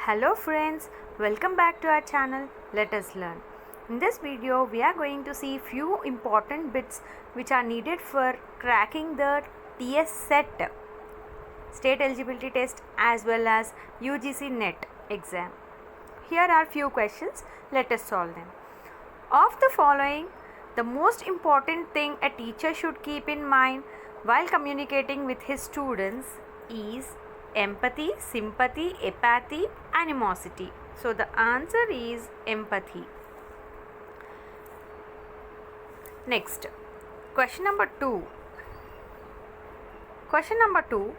Hello friends, welcome back to our channel. Let us learn. In this video, we are going to see few important bits which are needed for cracking the TSSET State Eligibility Test as well as UGC NET exam. Here are few questions. Let us solve them. Of the following, the most important thing a teacher should keep in mind while communicating with his students is empathy, sympathy, apathy, animosity. So the answer is empathy. Next, question number 2. Question number 2.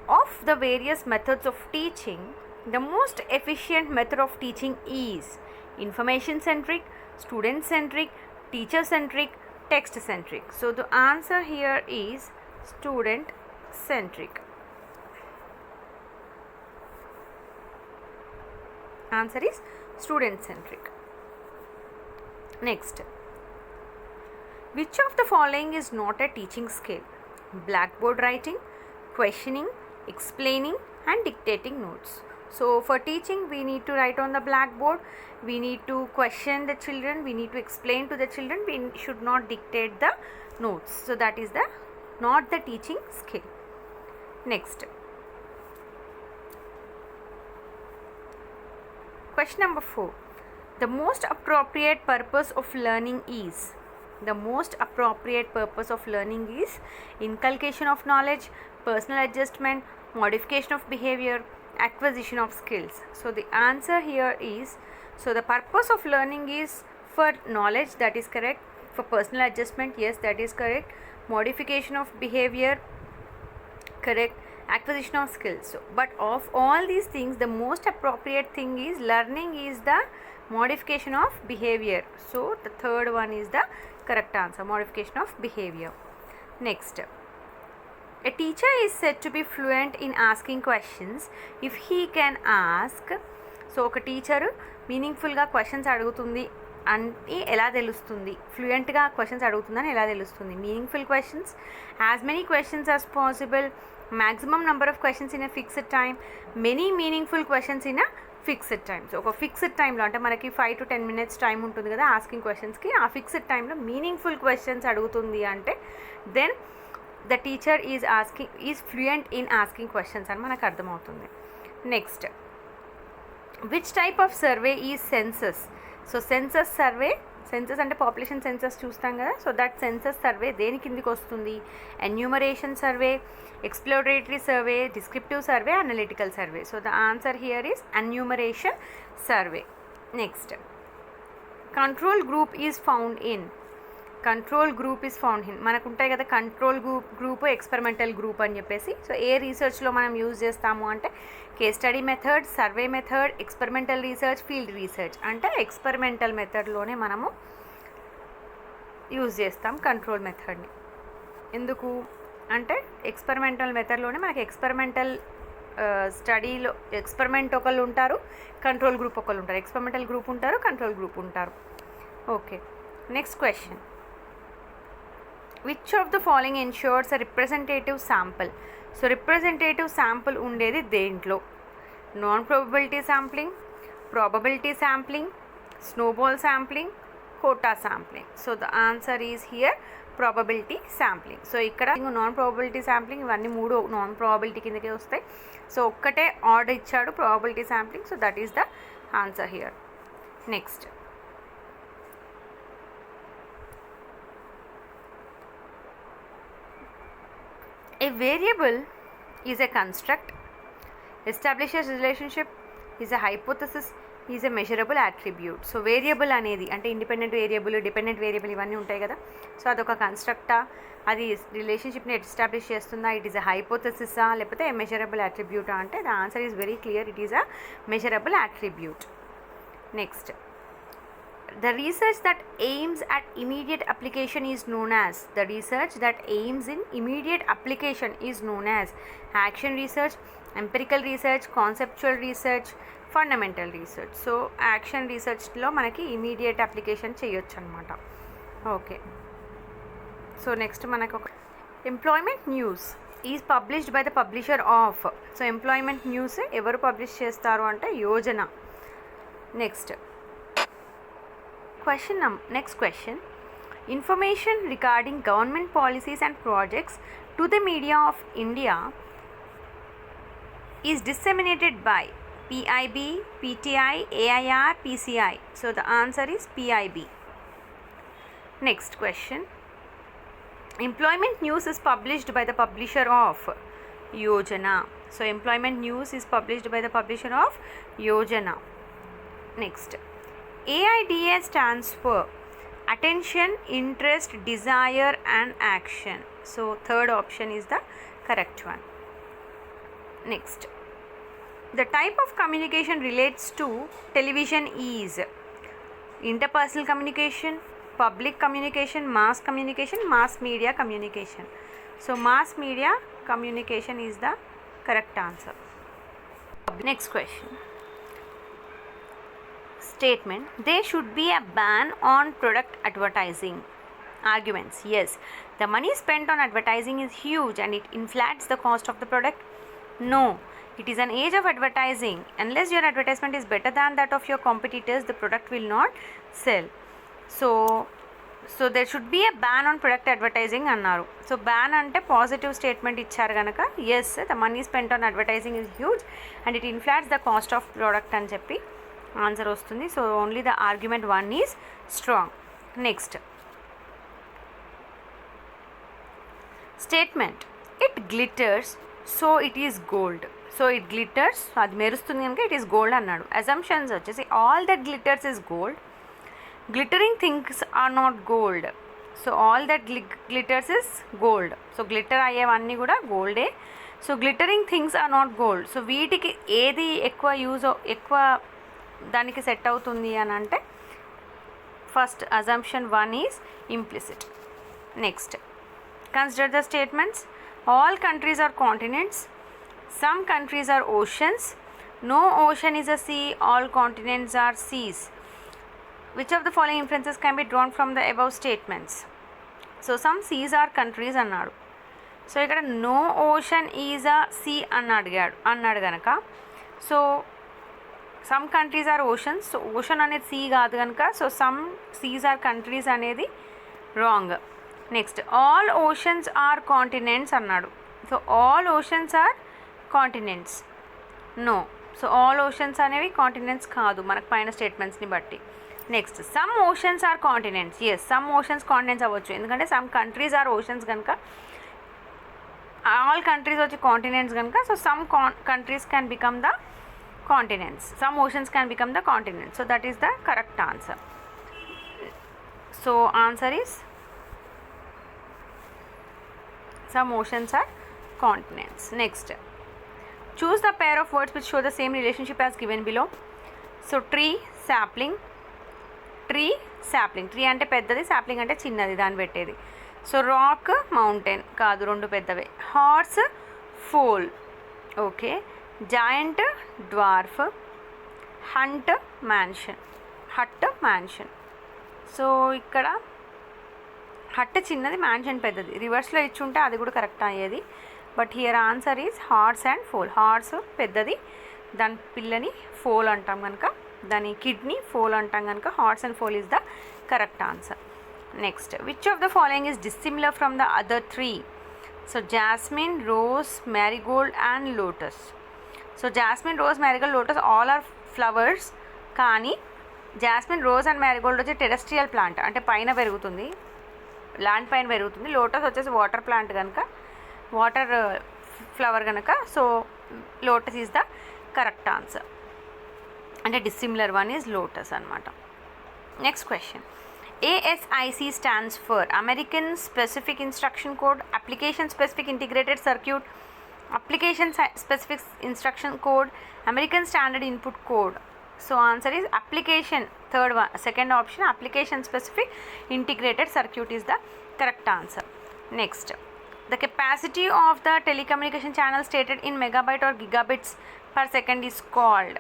Of the various methods of teaching, the most efficient method of teaching is information centric, student centric, teacher centric, text centric. So the answer here is student centric. Answer is student centric. Next, which of the following is not a teaching skill? Blackboard writing, questioning, explaining and dictating notes. So for teaching, we need to write on the blackboard, we need to question the children, we need to explain to the children, we should not dictate the notes. So that is not the teaching skill. Next, question number 4. The most appropriate purpose of learning is? The most appropriate purpose of learning is inculcation of knowledge, personal adjustment, modification of behavior, acquisition of skills. So the answer here is, so the purpose of learning is for knowledge, that is correct. For personal adjustment, yes, that is correct. Modification of behavior, correct. Acquisition of skills. So, but of all these things, the most appropriate thing is learning is the modification of behavior. So the third one is the correct answer, modification of behavior. Next, a teacher is said to be fluent in asking questions if he can ask. So ఒక teacher మీనింగ్ఫుల్గా questions అడుగుతుంది అని ఎలా తెలుస్తుంది? ఫ్లూయెంట్గా questions అడుగుతుందని ఎలా తెలుస్తుంది? Meaningful questions, as many questions as possible, maximum number of questions in a fixed time, many meaningful questions in a fixed time. So ఒక fixed టైంలో అంటే మనకి 5 to 10 minutes టైం ఉంటుంది కదా ఆస్కింగ్ క్వశ్చన్స్కి, ఆ ఫిక్స్డ్ టైంలో మీనింగ్ఫుల్ క్వశ్చన్స్ అడుగుతుంది అంటే then the teacher is fluent in asking questions అని మనకు అర్థమవుతుంది. Next, which type of survey is census? So census survey, census అంటే పాపులేషన్ సెన్సస్ చూస్తాం కదా, సో దట్ సెన్సస్ సర్వే దేని కిందికి వస్తుంది? Enumeration survey, exploratory survey, descriptive survey, analytical survey. So the answer here is enumeration survey. Next, control group is found in. Control group is found in మనకు ఉంటాయి కదా control group, experimental group అని చెప్పేసి. So ఏ రీసెర్చ్లో మనం use చేస్తాము అంటే case study method, survey method, experimental research, field research. అంటే experimental మెథడ్లోనే మనము యూజ్ చేస్తాం కంట్రోల్ మెథడ్ని. ఎందుకు అంటే ఎక్స్పెరిమెంటల్ మెథడ్లోనే మనకి ఎక్స్పెరిమెంటల్ స్టడీలో ఎక్స్పెరిమెంట్ ఒకళ్ళు ఉంటారు, కంట్రోల్ గ్రూప్ ఒకళ్ళు ఉంటారు. ఎక్స్పెరిమెంటల్ గ్రూప్ ఉంటారు, కంట్రోల్ గ్రూప్ ఉంటారు. Okay, next question. Which of the following ensures a representative sample? So representative sample ఉండేది దేంట్లో? Non probability sampling, probability sampling, snowball sampling, quota sampling. So the answer is here probability sampling. So ఇక్కడ non probability sampling, ఇవన్నీ మూడు non probability కిందకే వస్తాయి. So ఒక్కటే order ఇచ్చాడు probability sampling. So that is the answer here. Next, a variable is a construct, establishes relationship, is a hypothesis, is a measurable attribute. So variable అనేది అంటే independent variable, dependent variable ఇవన్నీ ఉంటాయి కదా. So అదొక కన్స్ట్రక్టా, అది రిలేషన్షిప్ని establish చేస్తుందా, it is a హైపోథసిసా, లేకపోతే measurable అట్రిబ్యూటా అంటే the answer is very clear, it is a measurable attribute. Next, the research that aims at immediate application is known as. The research that aims in immediate application is known as action research, empirical research, conceptual research, fundamental research. So action రీసెర్చ్లో మనకి immediate application చేయొచ్చు అనమాట. Okay, so next మనకు ఒక employment news. Is published by the publisher of. So employment news ఎవరు publish చేస్తారు అంటే Yojana. Next question. Information regarding government policies and projects to the media of India is disseminated by PIB, PTI, AIR, PCI. So the answer is PIB. Next question. Employment news is published by the publisher of Yojana. So employment news is published by the publisher of Yojana. Next, AIDA stands for attention, interest, desire and action. So third option is the correct one. Next, the type of communication relates to television is interpersonal communication, public communication, mass media communication. So mass media communication is the correct answer. Next question. Statement, there should be a ban on product advertising. Arguments, yes, the money spent on advertising is huge and it inflates the cost of the product. No, it is an age of advertising. Unless your advertisement is better than that of your competitors, the product will not sell. So there should be a ban on product advertising అన్నారు. So ban అంటే positive statement ఇచ్చారు కనుక yes, the money spent on advertising is huge and it inflates the cost of product అని చెప్పి answer వస్తుంది. So only the argument 1 is strong. Next statement, it glitters so it is gold. So it glitters, అది మెరుస్తుంది కనుక it is gold అన్నాడు. Assumptions వచ్చేసి all that glitters is gold, glittering things are not gold. So all that glitters is gold. So glitter అయ్యేవన్నీ కూడా గోల్డే. So glittering things are not gold. So వీటికి ఏది ఎక్కువ దానికి సెట్ అవుతుంది అని అంటే first assumption 1 is implicit. Next, consider the statements. All countries are continents, some countries are oceans, no ocean is a sea, all continents are seas. Which of the following inferences can be drawn from the above statements. So some seas are countries అన్నాడు. So ఇక్కడ no ocean is a sea అన్నాడు కనుక so some countries are oceans. So ocean అనేది sea కాదు కనుక so some seas are countries అనేది wrong. Next, all oceans are continents అన్నాడు. So all oceans are continents, no. So all oceans అనేవి continents కాదు మనకు పైన స్టేట్మెంట్స్ని బట్టి. Next, some oceans are continents. Yes, some oceans continents అవ్వచ్చు ఎందుకంటే సమ్ కంట్రీస్ ఆర్ ఓషన్స్ కనుక, ఆల్ కంట్రీస్ వచ్చి కాంటినెంట్స్ కనుక so some countries can become the continents, some oceans can become the continents. So that is the correct answer. So answer is some oceans are continents. Next, choose the pair of words which show the same relationship as given below. So tree, sapling. Tree, sapling. Tree అంటే పెద్దది, sapling అంటే చిన్నది దాన్ని పెట్టేది. So rock, mountain కాదు, రెండు పెద్దవే. Horse, foal. Okay. Giant, dwarf. Hut, mansion. So ఇక్కడ హట్ చిన్నది, మ్యాన్షన్ పెద్దది. రివర్స్లో ఇచ్చుంటే అది కూడా కరెక్ట్ అయ్యేది. But here answer is horse and foal. Horse పెద్దది, దాని పిల్లని ఫోల్ అంటాం కనుక, దాని కిడ్నీ ఫోల్ అంటాం కనుక horse and foal is the correct answer. Next, which of the following is dissimilar from the other three. So jasmine, rose, marigold and lotus. So jasmine, rose, marigold, lotus all are flowers. కానీ jasmine, rose and marigold వచ్చి terrestrial plant అంటే పైన పెరుగుతుంది, land పైన పెరుగుతుంది. Lotus వచ్చేసి water plant కనుక, water flower కనుక so lotus is the correct answer. అంటే డిస్సిమిలర్ 1 ఈజ్ లోటస్ అనమాట. Next question. ASIC stands for American Specific Instruction Code, Application Specific Integrated Circuit, Application Specific Instruction Code, American Standard Input Code. So answer is application, second option, Application Specific Integrated Circuit is the correct answer. Next, the capacity of the telecommunication channel stated in megabyte or gigabits per second is called.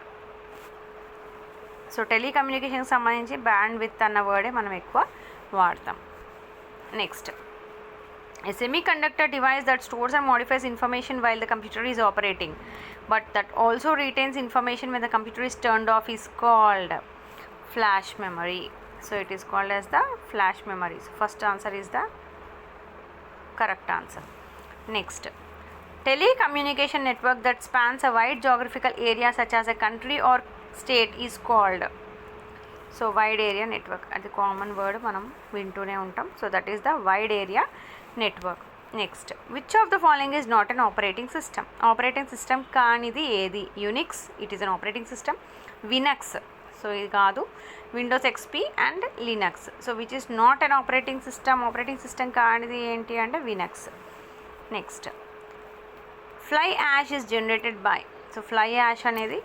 So టెలికమ్యూనికేషన్కి సంబంధించి bandwidth అన్న వర్డే మనం ఎక్కువ వాడతాం. Next, A semiconductor device that stores and modifies information while the computer is operating, but that also retains information when the computer is turned off, is called flash memory. So it is called as the flash memory. So first answer is the correct answer. Next, telecommunication network that spans a wide geographical area such as a country or state is called. So wide area network, అది common word, మనం వింటూనే ఉంటాం. So that is the wide area network. Next, which of the following is not an operating system? Operating system కానిది ఏది? Unix, it is an operating system. Vinux, so ఇది కాదు. Windows XP and Linux. So which is not an operating system? Operating system కానిది ఏంటి అంటే Vinux. Next, fly ash is generated by. So fly ash అనేది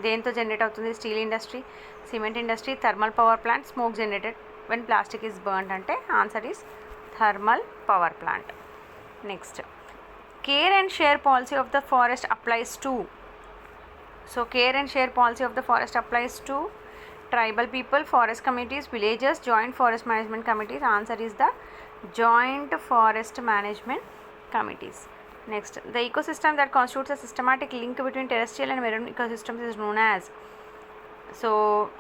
దేంతో generate అవుతుంది? Steel industry, cement industry, thermal power plant, smoke generated when plastic is burned అంటే answer is thermal power plant. Next, care and share policy of the forest applies to. So care and share policy of the forest applies to tribal people, forest communities, villages, joint forest management committees. Answer is the joint forest management committees. Next, the ecosystem that constitutes a systematic link between terrestrial and marine ecosystems is known as. So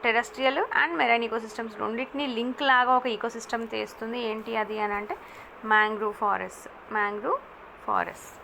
terrestrial and marine ecosystems రెండింటిని link లాగా ఒక ecosystem చేస్తుంది. ఏంటి అది అని అంటే mangrove forest. Mangrove forest.